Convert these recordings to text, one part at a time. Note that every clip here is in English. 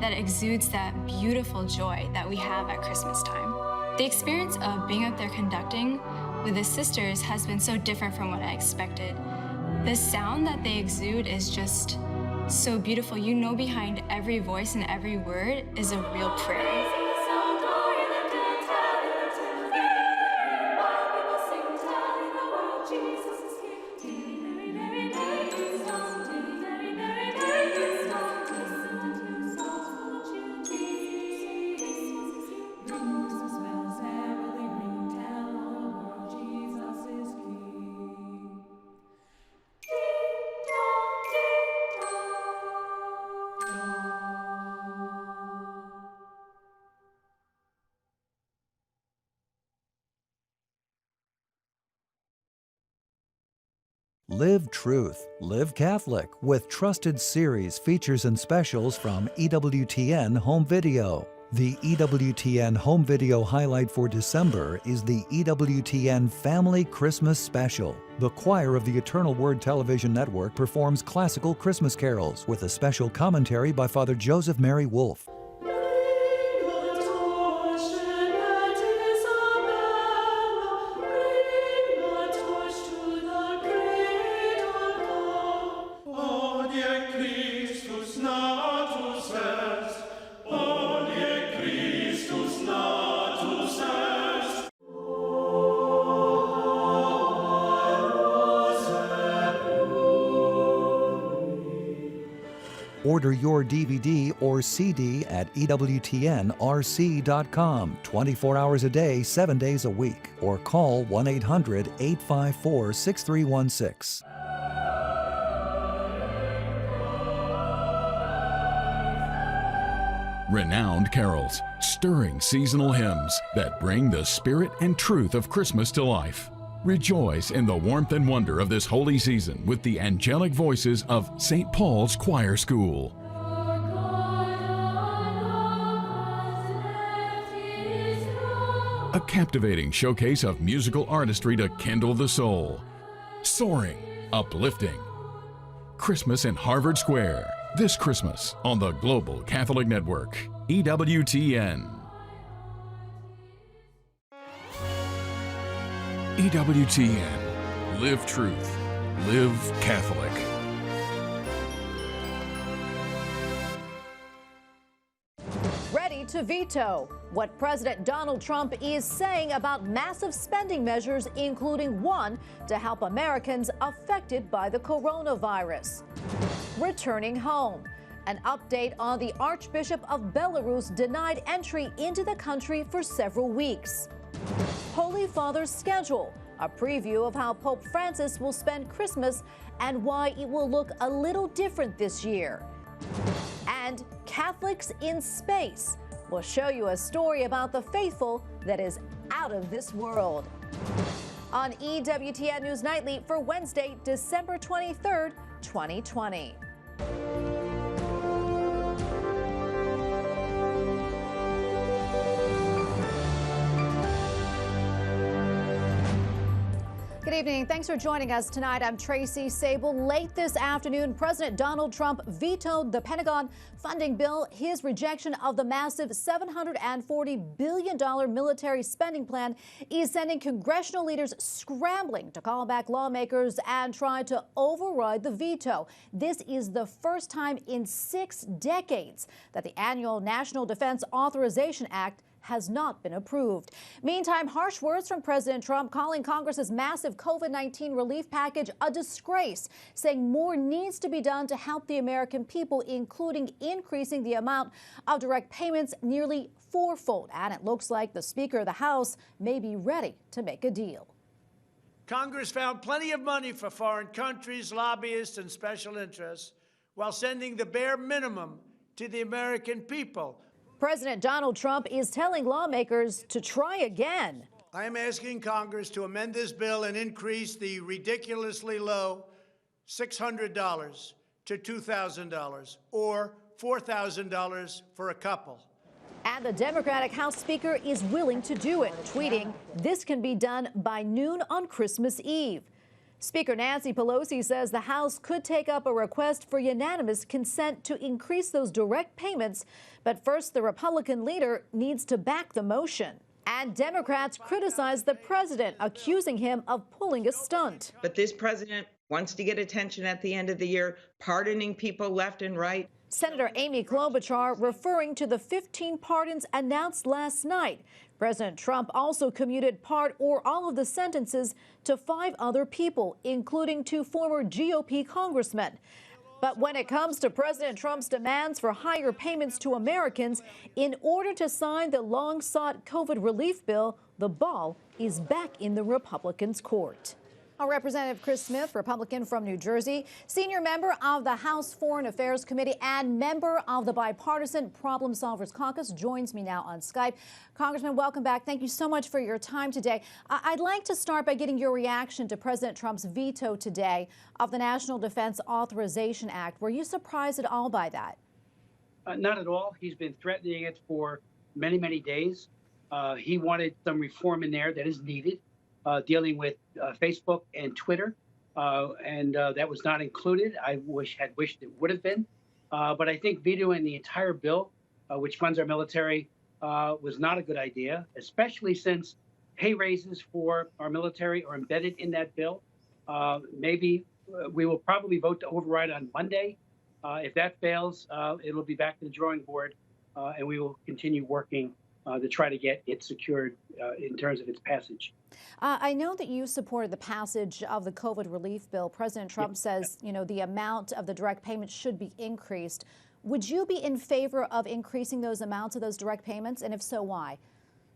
that exudes that beautiful joy that we have at Christmas time. The experience of being up there conducting with the sisters has been so different from what I expected. The sound that they exude is just so beautiful. You know behind every voice and every word is a real prayer. Live Truth, Live Catholic with trusted series, features, and specials from EWTN Home Video. The EWTN Home Video highlight for December is the EWTN Family Christmas Special. The choir of the Eternal Word Television Network performs classical Christmas carols with a special commentary by Father Joseph Mary Wolfe. Order your DVD or CD at EWTNRC.com 24 hours a day, 7 days a week, or call 1-800-854-6316. Renowned carols, stirring seasonal hymns that bring the spirit and truth of Christmas to life. Rejoice in the warmth and wonder of this holy season with the angelic voices of St. Paul's Choir School. A captivating showcase of musical artistry to kindle the soul. Soaring, uplifting. Christmas in Harvard Square, this Christmas on the Global Catholic Network, EWTN. EWTN. Live Truth. Live Catholic. Ready to veto what President Donald Trump is saying about massive spending measures, including one to help Americans affected by the coronavirus. Returning home. An update on the Archbishop of Belarus denied entry into the country for several weeks. Holy Father's schedule, a preview of how Pope Francis will spend Christmas and why it will look a little different this year. And Catholics in Space. We'll show you a story about the faithful that is out of this world. On EWTN News Nightly for Wednesday, December 23rd, 2020. Good evening. Thanks for joining us tonight. I'm Tracy Sable. Late this afternoon, President Donald Trump vetoed the Pentagon funding bill. His rejection of the massive $740 billion military spending plan is sending congressional leaders scrambling to call back lawmakers and try to override the veto. This is the first time in 6 decades that the annual National Defense Authorization Act has not been approved. Meantime, harsh words from President Trump calling Congress's massive COVID-19 relief package a disgrace, saying more needs to be done to help the American people, including increasing the amount of direct payments nearly fourfold. And it looks like the Speaker of the House may be ready to make a deal. Congress found plenty of money for foreign countries, lobbyists, and special interests, while sending the bare minimum to the American people. President Donald Trump is telling lawmakers to try again. I am asking Congress to amend this bill and increase the ridiculously low $600 to $2,000 or $4,000 for a couple. And the Democratic House Speaker is willing to do it, tweeting, "This can be done by noon on Christmas Eve." Speaker Nancy Pelosi says the House could take up a request for unanimous consent to increase those direct payments. But first, the Republican leader needs to back the motion. And Democrats criticize the president, accusing him of pulling a stunt. But this president wants to get attention at the end of the year, pardoning people left and right. Senator Amy Klobuchar referring to the 15 pardons announced last night. President Trump also commuted part or all of the sentences to 5 other people, including 2 former GOP congressmen. But when it comes to President Trump's demands for higher payments to Americans in order to sign the long-sought COVID relief bill, the ball is back in the Republicans' court. Representative Chris Smith, Republican from New Jersey, senior member of the House Foreign Affairs Committee and member of the Bipartisan Problem Solvers Caucus, joins me now on Skype. Congressman, welcome back. Thank you so much for your time today. I'd like to start by getting your reaction to President Trump's veto today of the National Defense Authorization Act. Were you surprised at all by that? Not at all. He's been threatening it for many, many days. He wanted some reform in there that is needed. Dealing with Facebook and Twitter, and that was not included. I had wished it would have been, but I think vetoing the entire bill, which funds our military, was not a good idea, especially since pay raises for our military are embedded in that bill. Maybe we will probably vote to override on Monday. If that fails, it'll be back to the drawing board, and we will continue working to try to get it secured in terms of its passage. I know that you supported the passage of the COVID relief bill. President Trump says, the amount of the direct payments should be increased. Would you be in favor of increasing those amounts of those direct payments? And if so, why?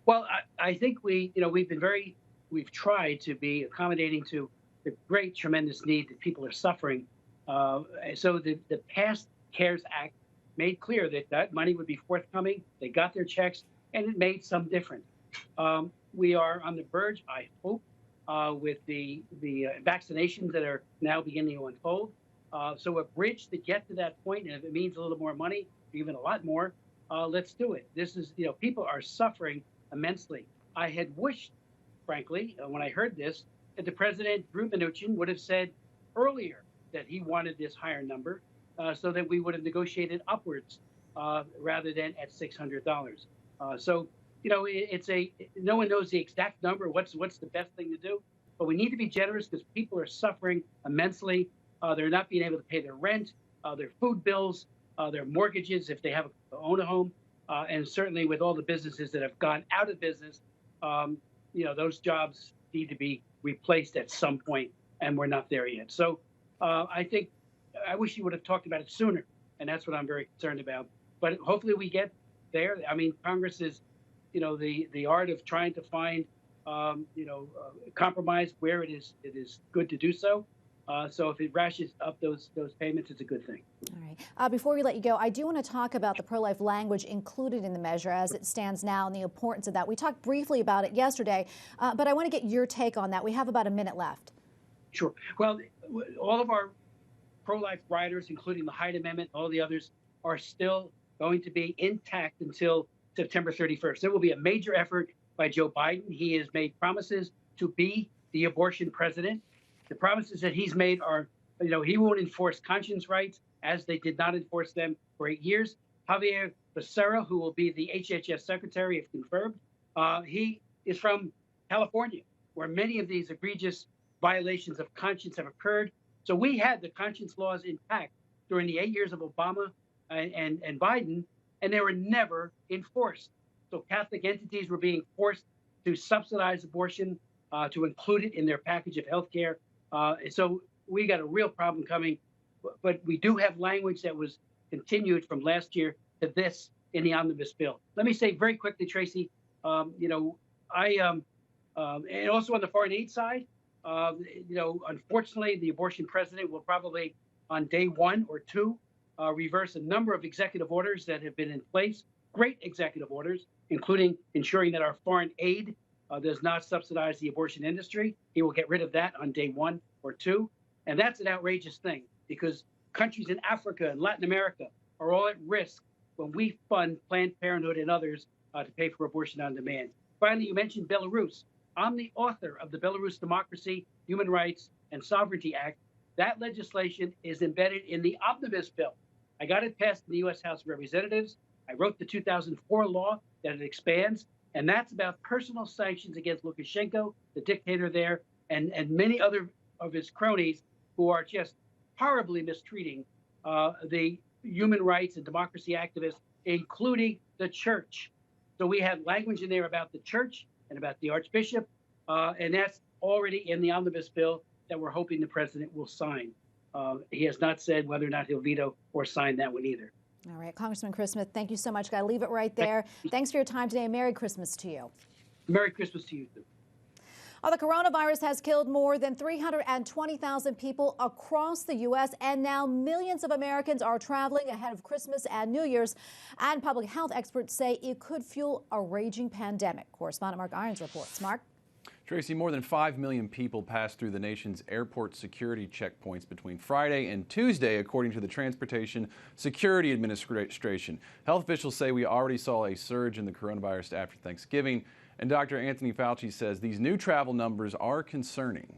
Well, I think we've tried to be accommodating to the great, tremendous need that people are suffering. So the past CARES Act made clear that money would be forthcoming. They got their checks, and it made some difference. We are on the verge, I hope, with the vaccinations that are now beginning to unfold. So a bridge to get to that point, and if it means a little more money, even a lot more, let's do it. This is, people are suffering immensely. I had wished, frankly, when I heard this, that the president, Drew Mnuchin, would have said earlier that he wanted this higher number, so that we would have negotiated upwards rather than at $600. So, no one knows the exact number, what's the best thing to do, but we need to be generous because people are suffering immensely. They're not being able to pay their rent, their food bills, their mortgages if they own a home, and certainly with all the businesses that have gone out of business, those jobs need to be replaced at some point, and we're not there yet. So I wish you would have talked about it sooner, and that's what I'm very concerned about. But hopefully we get there. I mean, Congress is, the art of trying to find, compromise where it is good to do so. So if it ratchets up those payments, it's a good thing. All right. Before we let you go, I do want to talk about the pro-life language included in the measure as it stands now and the importance of that. We talked briefly about it yesterday, but I want to get your take on that. We have about a minute left. Sure. Well, all of our pro-life riders, including the Hyde Amendment, all the others, are still going to be intact until September 31st. There will be a major effort by Joe Biden. He has made promises to be the abortion president. The promises that he's made are, he won't enforce conscience rights as they did not enforce them for 8 years. Javier Becerra, who will be the HHS secretary if confirmed, he is from California, where many of these egregious violations of conscience have occurred. So we had the conscience laws intact during the 8 years of Obama and Biden, and they were never enforced. So Catholic entities were being forced to subsidize abortion, to include it in their package of health care. So we got a real problem coming, but we do have language that was continued from last year to this in the omnibus bill. Let me say very quickly, Tracy, and also on the foreign aid side, unfortunately, the abortion president will probably on day 1 or 2 reverse a number of executive orders that have been in place, great executive orders, including ensuring that our foreign aid does not subsidize the abortion industry. He will get rid of that on day 1 or 2. And that's an outrageous thing because countries in Africa and Latin America are all at risk when we fund Planned Parenthood and others to pay for abortion on demand. Finally, you mentioned Belarus. I'm the author of the Belarus Democracy, Human Rights, and Sovereignty Act. That legislation is embedded in the omnibus bill. I got it passed in the U.S. House of Representatives. I wrote the 2004 law that it expands, and that's about personal sanctions against Lukashenko, the dictator there, and many other of his cronies who are just horribly mistreating the human rights and democracy activists, including the church. So we have language in there about the church and about the Archbishop, and that's already in the omnibus bill that we're hoping the president will sign. He has not said whether or not he'll veto or sign that one either. All right, Congressman Chris Smith, thank you so much. Got to leave it right there. Thanks for your time today. Merry Christmas to you. Merry Christmas to you, too. Well, the coronavirus has killed more than 320,000 people across the U.S., and now millions of Americans are traveling ahead of Christmas and New Year's. And public health experts say it could fuel a raging pandemic. Correspondent Mark Irons reports. Mark? Tracy, more than 5 million people passed through the nation's airport security checkpoints between Friday and Tuesday, according to the Transportation Security Administration. Health officials say we already saw a surge in the coronavirus after Thanksgiving, and Dr. Anthony Fauci says these new travel numbers are concerning.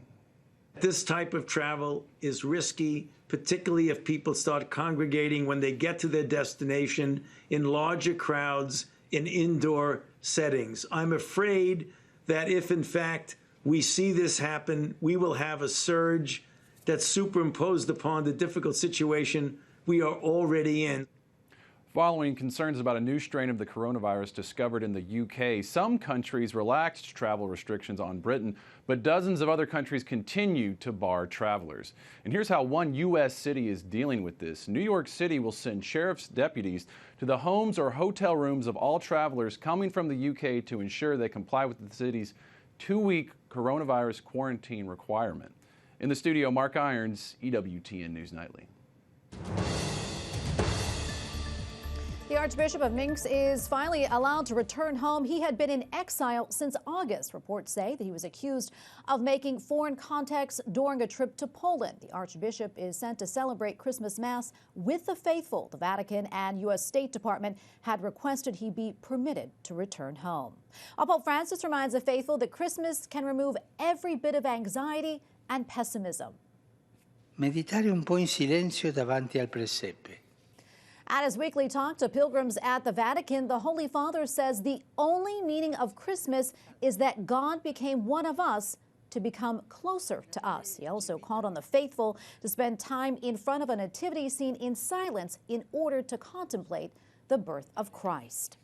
This type of travel is risky, particularly if people start congregating when they get to their destination in larger crowds in indoor settings. I'm afraid that if, in fact, we see this happen, we will have a surge that's superimposed upon the difficult situation we are already in. Following concerns about a new strain of the coronavirus discovered in the UK, some countries relaxed travel restrictions on Britain, but dozens of other countries continue to bar travelers. And here's how one U.S. city is dealing with this. New York City will send sheriff's deputies to the homes or hotel rooms of all travelers coming from the UK to ensure they comply with the city's 2-week coronavirus quarantine requirement. In the studio, Mark Irons, EWTN News Nightly. The Archbishop of Minsk is finally allowed to return home. He had been in exile since August. Reports say that he was accused of making foreign contacts during a trip to Poland. The Archbishop is sent to celebrate Christmas Mass with the faithful. The Vatican and U.S. State Department had requested he be permitted to return home. Pope Francis reminds the faithful that Christmas can remove every bit of anxiety and pessimism. Meditare un po' in silenzio davanti al presepe. At his weekly talk to pilgrims at the Vatican, the Holy Father says the only meaning of Christmas is that God became one of us to become closer to us. He also called on the faithful to spend time in front of a nativity scene in silence in order to contemplate the birth of Christ.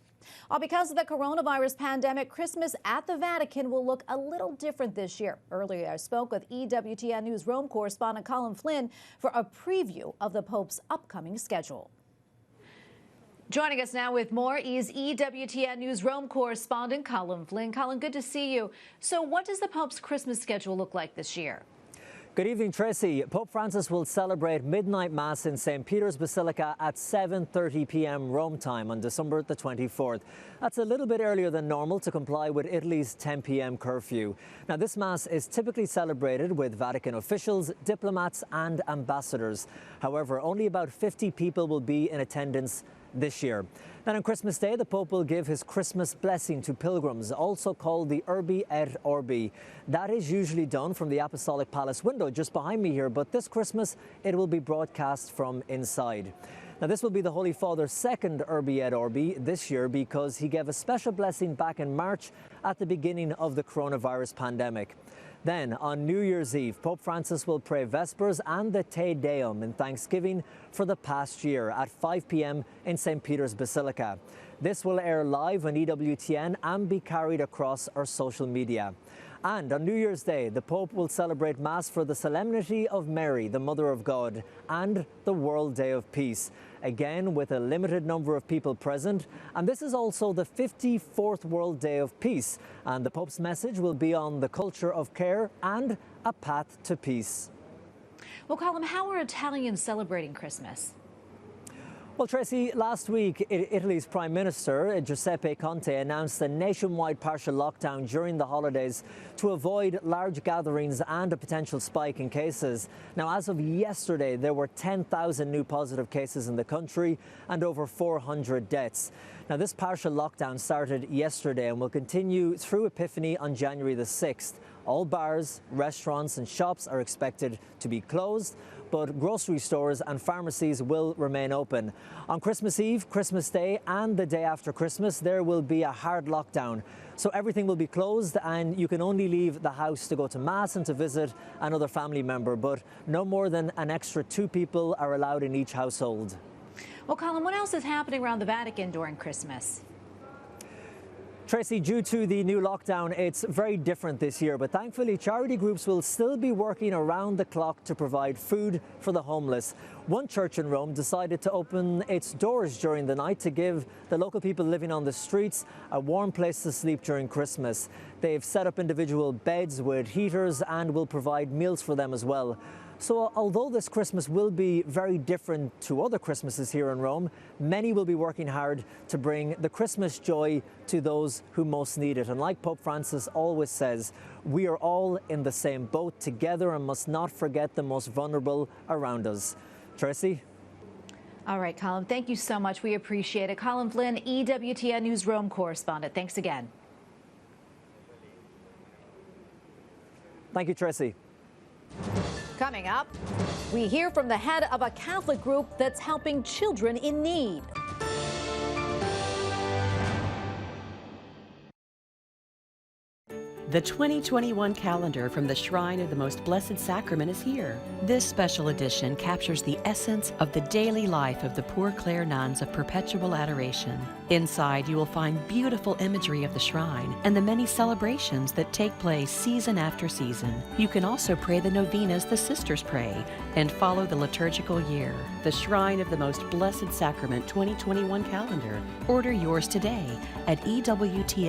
Because of the coronavirus pandemic, Christmas at the Vatican will look a little different this year. Earlier, I spoke with EWTN News Rome correspondent Colm Flynn for a preview of the Pope's upcoming schedule. Joining us now with more is EWTN News Rome correspondent Colm Flynn. Colm, good to see you. So what does the Pope's Christmas schedule look like this year? Good evening, Tracy. Pope Francis will celebrate midnight Mass in St. Peter's Basilica at 7:30 p.m. Rome time on December the 24th. That's a little bit earlier than normal to comply with Italy's 10 p.m. curfew. Now, this Mass is typically celebrated with Vatican officials, diplomats and ambassadors. However, only about 50 people will be in attendance this year. Then on Christmas Day, the Pope will give his Christmas blessing to pilgrims, also called the Urbi et Orbi. That is usually done from the Apostolic Palace window just behind me here, but this Christmas it will be broadcast from inside. Now, this will be the Holy Father's second Urbi et Orbi this year because he gave a special blessing back in March at the beginning of the coronavirus pandemic. Then, on New Year's Eve, Pope Francis will pray Vespers and the Te Deum in thanksgiving for the past year at 5 p.m. in St. Peter's Basilica. This will air live on EWTN and be carried across our social media. And on New Year's Day, the Pope will celebrate Mass for the Solemnity of Mary, the Mother of God, and the World Day of Peace, again with a limited number of people present. And this is also the 54th World Day of Peace. And the Pope's message will be on the culture of care and a path to peace. Well, Colm, how are Italians celebrating Christmas? Well, Tracy, last week, Italy's Prime Minister, Giuseppe Conte, announced a nationwide partial lockdown during the holidays to avoid large gatherings and a potential spike in cases. Now, as of yesterday, there were 10,000 new positive cases in the country and over 400 deaths. Now, this partial lockdown started yesterday and will continue through Epiphany on January the 6th. All bars, restaurants and shops are expected to be closed, but grocery stores and pharmacies will remain open. On Christmas Eve, Christmas Day and the day after Christmas, there will be a hard lockdown. So everything will be closed and you can only leave the house to go to Mass and to visit another family member, but no more than an extra 2 people are allowed in each household. Well, Colm, what else is happening around the Vatican during Christmas? Tracy, due to the new lockdown, it's very different this year, but thankfully charity groups will still be working around the clock to provide food for the homeless. One church in Rome decided to open its doors during the night to give the local people living on the streets a warm place to sleep during Christmas. They've set up individual beds with heaters and will provide meals for them as well. So although this Christmas will be very different to other Christmases here in Rome, many will be working hard to bring the Christmas joy to those who most need it. And like Pope Francis always says, we are all in the same boat together and must not forget the most vulnerable around us. Tracy? All right, Colm, thank you so much. We appreciate it. Colm Flynn, EWTN News Rome correspondent. Thanks again. Thank you, Tracy. Coming up, we hear from the head of a Catholic group that's helping children in need. The 2021 calendar from the Shrine of the Most Blessed Sacrament is here. This special edition captures the essence of the daily life of the Poor Clare nuns of Perpetual Adoration. Inside, you will find beautiful imagery of the shrine and the many celebrations that take place season after season. You can also pray the novenas the sisters pray and follow the liturgical year. The Shrine of the Most Blessed Sacrament 2021 calendar. Order yours today at EWTNRC.com.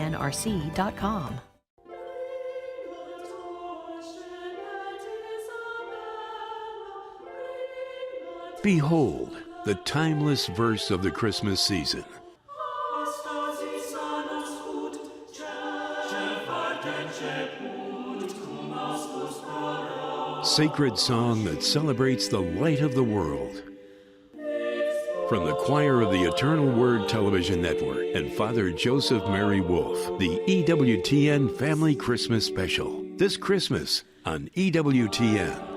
Behold, the timeless verse of the Christmas season. Sacred song that celebrates the light of the world. From the choir of the Eternal Word Television Network and Father Joseph Mary Wolfe, the EWTN Family Christmas Special. This Christmas on EWTN.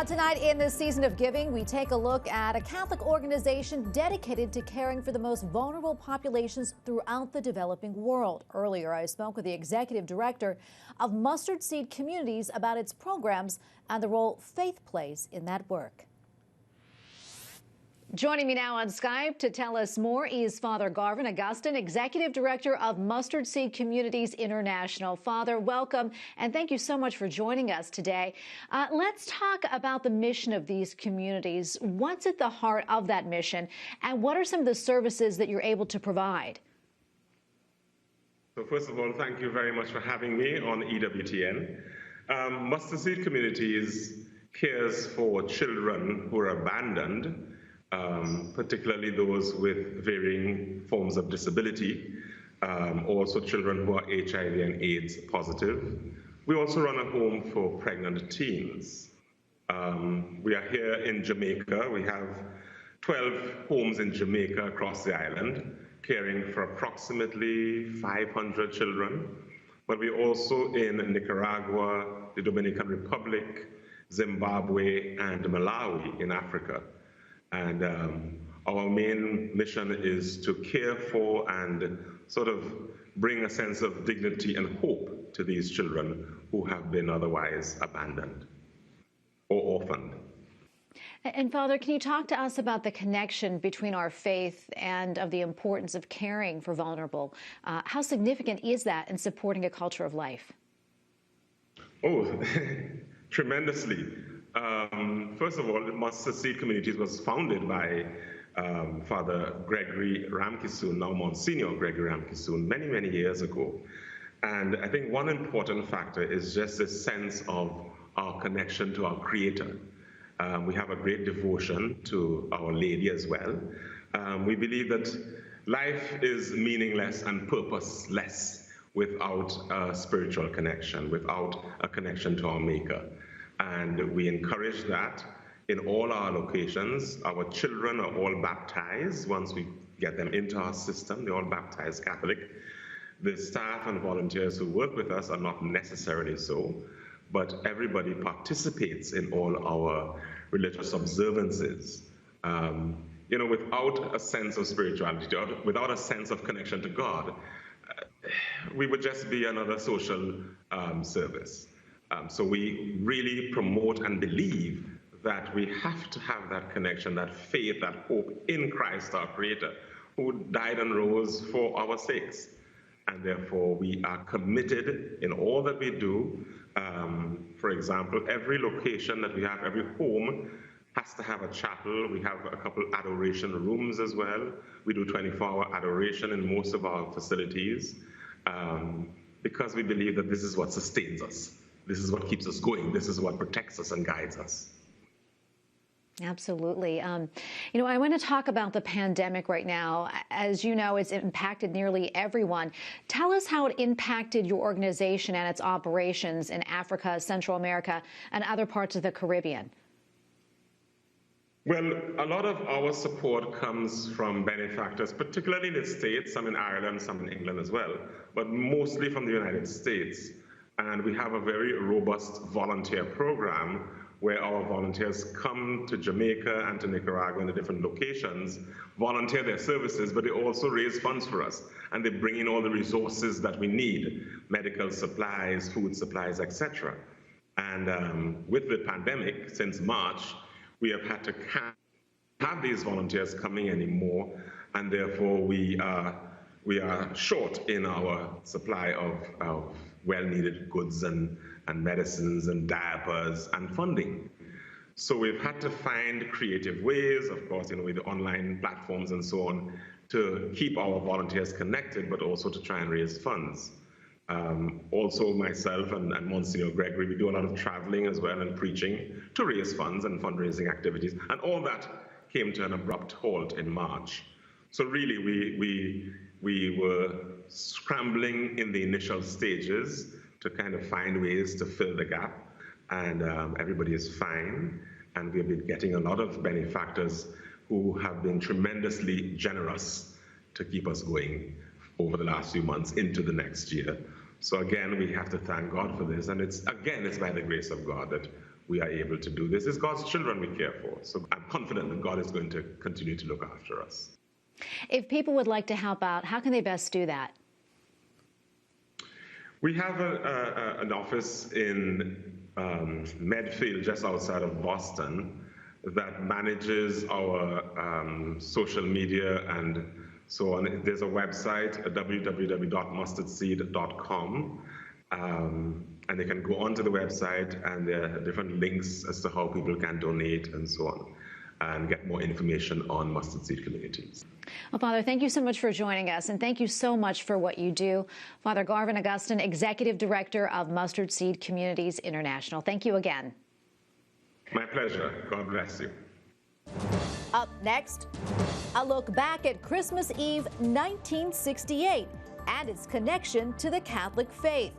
Tonight in this season of giving, we take a look at a Catholic organization dedicated to caring for the most vulnerable populations throughout the developing world. Earlier, I spoke with the executive director of Mustard Seed Communities about its programs and the role faith plays in that work. Joining me now on Skype to tell us more is Father Garvin Augustine, Executive Director of Mustard Seed Communities International. Father, welcome, and thank you so much for joining us today. Let's talk about the mission of these communities. What's at the heart of that mission, and what are some of the services that you're able to provide? So first of all, thank you very much for having me on EWTN. Mustard Seed Communities cares for children who are abandoned, particularly those with varying forms of disability, also children who are HIV and AIDS positive. We also run a home for pregnant teens. We are here in Jamaica. We have 12 homes in Jamaica across the island, caring for approximately 500 children. But we're also in Nicaragua, the Dominican Republic, Zimbabwe, and Malawi in Africa. And our main mission is to care for and sort of bring a sense of dignity and hope to these children who have been otherwise abandoned or orphaned. And Father, can you talk to us about the connection between our faith and of the importance of caring for vulnerable? How significant is that in supporting a culture of life? Oh, tremendously. First of all, the Mustard Seed Communities was founded by Father Gregory Ramkisoon, now Monsignor Gregory Ramkisoon, many, many years ago. And I think one important factor is just a sense of our connection to our Creator. We have a great devotion to Our Lady as well. We believe that life is meaningless and purposeless without a spiritual connection, without a connection to our Maker. And we encourage that in all our locations. Our children are all baptized. Once we get them into our system, they're all baptized Catholic. The staff and volunteers who work with us are not necessarily so, but everybody participates in all our religious observances. Without a sense of spirituality, without a sense of connection to God, we would just be another social service. So we really promote and believe that we have to have that connection, that faith, that hope in Christ, our Creator, who died and rose for our sakes. And therefore, we are committed in all that we do. For example, every location that we have, every home, has to have a chapel. We have a couple adoration rooms as well. We do 24-hour adoration in most of our facilities because we believe that this is what sustains us. This is what keeps us going. This is what protects us and guides us. Absolutely. I want to talk about the pandemic right now. As you know, it's impacted nearly everyone. Tell us how it impacted your organization and its operations in Africa, Central America, and other parts of the Caribbean. Well, a lot of our support comes from benefactors, particularly in the States, some in Ireland, some in England as well, but mostly from the United States. And we have a very robust volunteer program where our volunteers come to Jamaica and to Nicaragua and the different locations, volunteer their services, but they also raise funds for us. And they bring in all the resources that we need, medical supplies, food supplies, etc. And with the pandemic, since March, we have had to have these volunteers coming anymore, and therefore we are short in our supply of well-needed goods and medicines and diapers and funding. So we've had to find creative ways, of course, with the online platforms and so on, to keep our volunteers connected, but also to try and raise funds. Also myself and Monsignor Gregory, we do a lot of traveling as well and preaching to raise funds and fundraising activities. And all that came to an abrupt halt in March. So really we were scrambling in the initial stages to kind of find ways to fill the gap. And everybody is fine. And we've been getting a lot of benefactors who have been tremendously generous to keep us going over the last few months into the next year. So again, we have to thank God for this. And it's by the grace of God that we are able to do this. It's God's children we care for. So I'm confident that God is going to continue to look after us. If people would like to help out, how can they best do that? We have an office in Medfield, just outside of Boston, that manages our social media and so on. There's a website, www.mustardseed.com, and they can go onto the website, and there are different links as to how people can donate and so on, and get more information on Mustard Seed Communities. Well, Father, thank you so much for joining us, and thank you so much for what you do. Father Garvin Augustine, Executive Director of Mustard Seed Communities International. Thank you again. My pleasure. God bless you. Up next, a look back at Christmas Eve 1968 and its connection to the Catholic faith.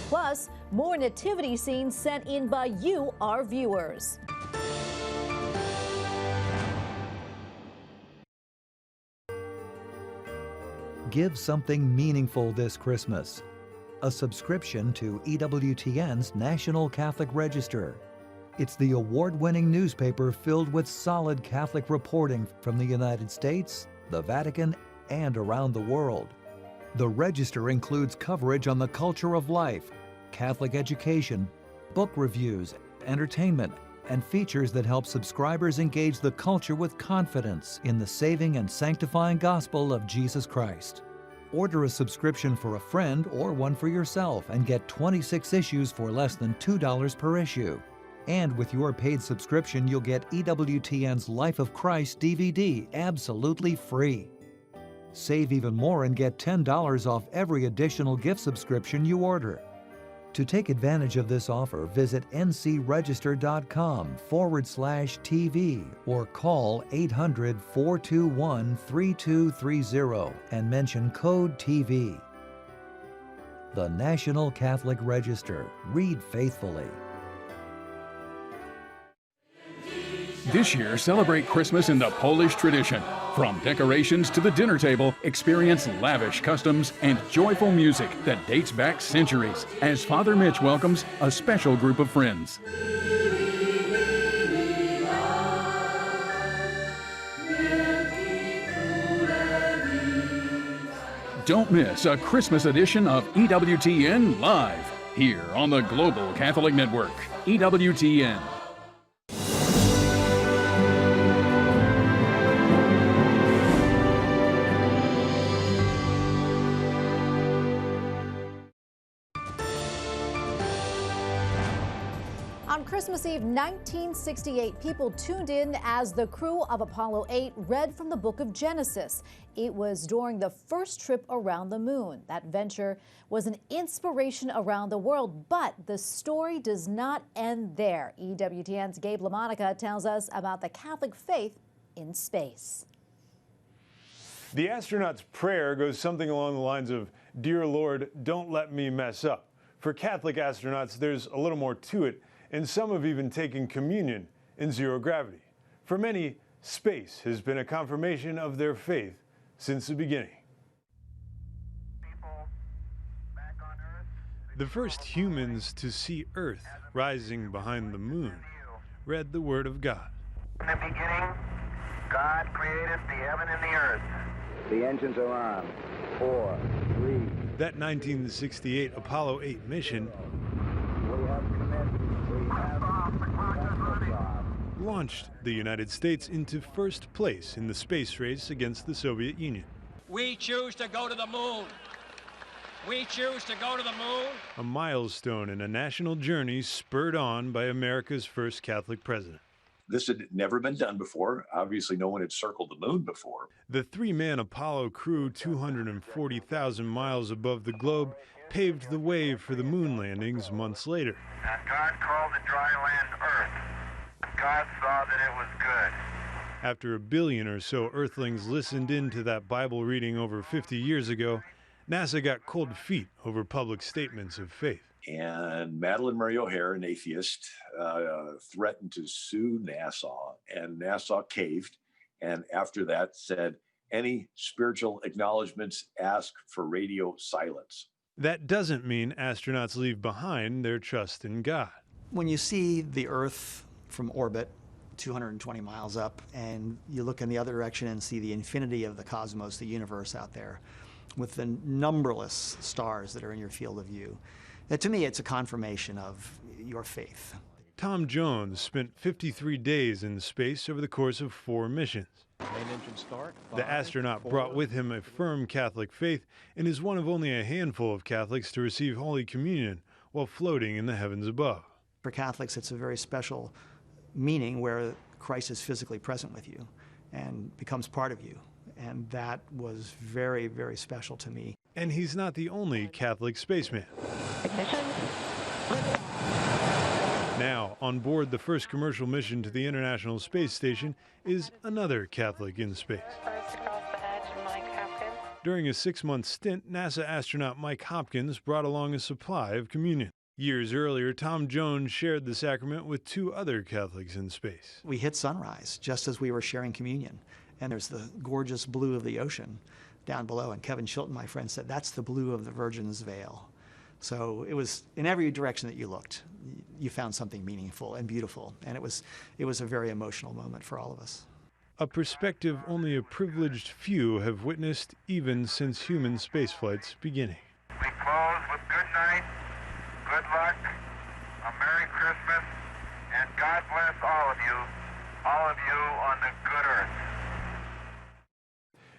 Plus, more nativity scenes sent in by you, our viewers. Give something meaningful this Christmas. A subscription to EWTN's National Catholic Register. It's the award-winning newspaper filled with solid Catholic reporting from the United States, the Vatican, and around the world. The Register includes coverage on the culture of life, Catholic education, book reviews, entertainment, and features that help subscribers engage the culture with confidence in the saving and sanctifying gospel of Jesus Christ. Order a subscription for a friend or one for yourself and get 26 issues for less than $2 per issue. And with your paid subscription, you'll get EWTN's Life of Christ DVD absolutely free. Save even more and get $10 off every additional gift subscription you order. To take advantage of this offer, visit ncregister.com/TV or call 800-421-3230 and mention code TV. The National Catholic Register. Read faithfully. This year, celebrate Christmas in the Polish tradition. From decorations to the dinner table, experience lavish customs and joyful music that dates back centuries as Father Mitch welcomes a special group of friends. Don't miss a Christmas edition of EWTN Live here on the Global Catholic Network, EWTN. On Christmas Eve 1968, people tuned in as the crew of Apollo 8 read from the book of Genesis. It was during the first trip around the moon. That venture was an inspiration around the world, but the story does not end there. EWTN's Gabe LaMonica tells us about the Catholic faith in space. The astronaut's prayer goes something along the lines of, "Dear Lord, don't let me mess up." For Catholic astronauts, there's a little more to it, and some have even taken communion in zero gravity. For many, space has been a confirmation of their faith since the beginning. The first humans to see Earth rising behind the moon read the Word of God. In the beginning, God created the heaven and the earth. The engines are on. 4, 3. That 1968 Apollo 8 mission launched the United States into first place in the space race against the Soviet Union. We choose to go to the moon. We choose to go to the moon. A milestone in a national journey spurred on by America's first Catholic president. This had never been done before. Obviously, no one had circled the moon before. The three-man Apollo crew, 240,000 miles above the globe, paved the way for the moon landings months later. And God called the dry land earth. God saw that it was good. After 1 billion or so Earthlings listened in to that Bible reading over 50 years ago, NASA got cold feet over public statements of faith. And Madeleine Murray O'Hair, an atheist, threatened to sue NASA, and NASA caved. And after that said, any spiritual acknowledgments, ask for radio silence. That doesn't mean astronauts leave behind their trust in God. When you see the Earth from orbit, 220 miles up, and you look in the other direction and see the infinity of the cosmos, the universe out there, with the numberless stars that are in your field of view, that to me it's a confirmation of your faith. Tom Jones spent 53 days in space over the course of 4 missions. Main engine start. 5, the astronaut 4. brought with him a firm Catholic faith and is one of only a handful of Catholics to receive Holy Communion while floating in the heavens above. For Catholics, it's a very special meaning where Christ is physically present with you and becomes part of you. And that was very, very special to me. And he's not the only Catholic spaceman. Ignition. Now, on board the first commercial mission to the International Space Station is another Catholic in space. During a 6-month stint, NASA astronaut Mike Hopkins brought along a supply of communion. Years earlier, Tom Jones shared the sacrament with 2 other Catholics in space. We hit sunrise just as we were sharing communion, and there's the gorgeous blue of the ocean down below, and Kevin Chilton, my friend, said, "That's the blue of the Virgin's veil." So it was in every direction that you looked, you found something meaningful and beautiful, and it was a very emotional moment for all of us. A perspective only a privileged few have witnessed even since human spaceflight's beginning. We close with good night, good luck, a Merry Christmas, and God bless all of you on the good earth.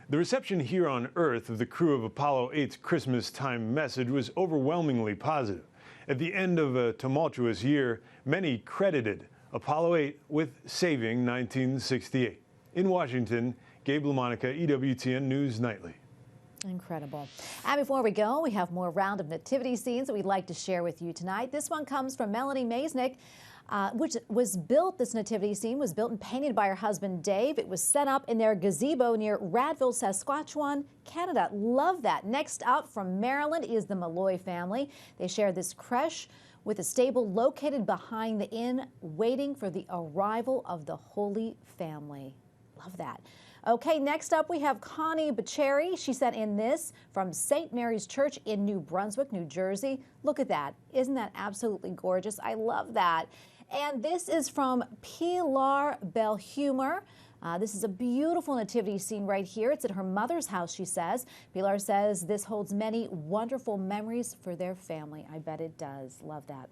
The reception here on Earth of the crew of Apollo 8's Christmas time message was overwhelmingly positive. At the end of a tumultuous year, many credited Apollo 8 with saving 1968. In Washington, Gabe LaMonica, EWTN News Nightly. Incredible. And before we go, we have more round of nativity scenes that we'd like to share with you tonight. This one comes from Melanie Maisnick, this nativity scene was built and painted by her husband, Dave. It was set up in their gazebo near Radville, Saskatchewan, Canada. Love that. Next up from Maryland is the Malloy family. They share this creche with a stable located behind the inn, waiting for the arrival of the Holy Family. Love that. Okay, next up we have Connie Bacheri. She sent in this from St. Mary's Church in New Brunswick, New Jersey. Look at that. Isn't that absolutely gorgeous? I love that. And this is from Pilar Belhumer. This is a beautiful nativity scene right here. It's at her mother's house, she says. Pilar says this holds many wonderful memories for their family. I bet it does. Love that.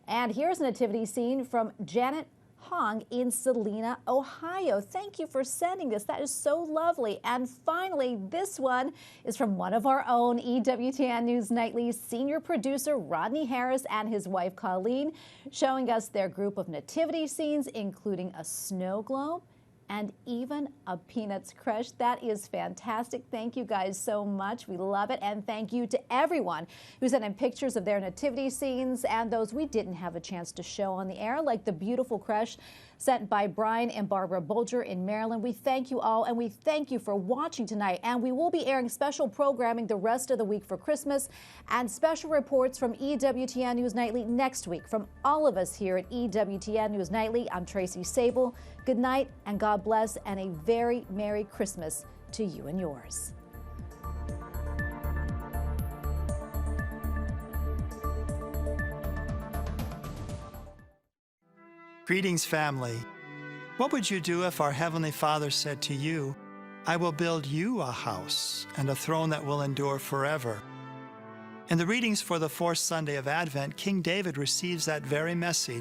And here's a nativity scene from Janet Hong in Salina, Ohio. Thank you for sending this. That is so lovely. And finally, this one is from one of our own EWTN News Nightly senior producer Rodney Harris and his wife Colleen, showing us their group of nativity scenes, including a snow globe and even a Peanuts crush. That is fantastic. Thank you guys so much. We love it. And thank you to everyone who sent in pictures of their nativity scenes and those we didn't have a chance to show on the air, like the beautiful crush sent by Brian and Barbara Bolger in Maryland. We thank you all, and we thank you for watching tonight. And we will be airing special programming the rest of the week for Christmas and special reports from EWTN News Nightly next week. From all of us here at EWTN News Nightly, I'm Tracy Sable. Good night, and God bless, and a very Merry Christmas to you and yours. Greetings, family. What would you do if our Heavenly Father said to you, I will build you a house and a throne that will endure forever? In the readings for the fourth Sunday of Advent, King David receives that very message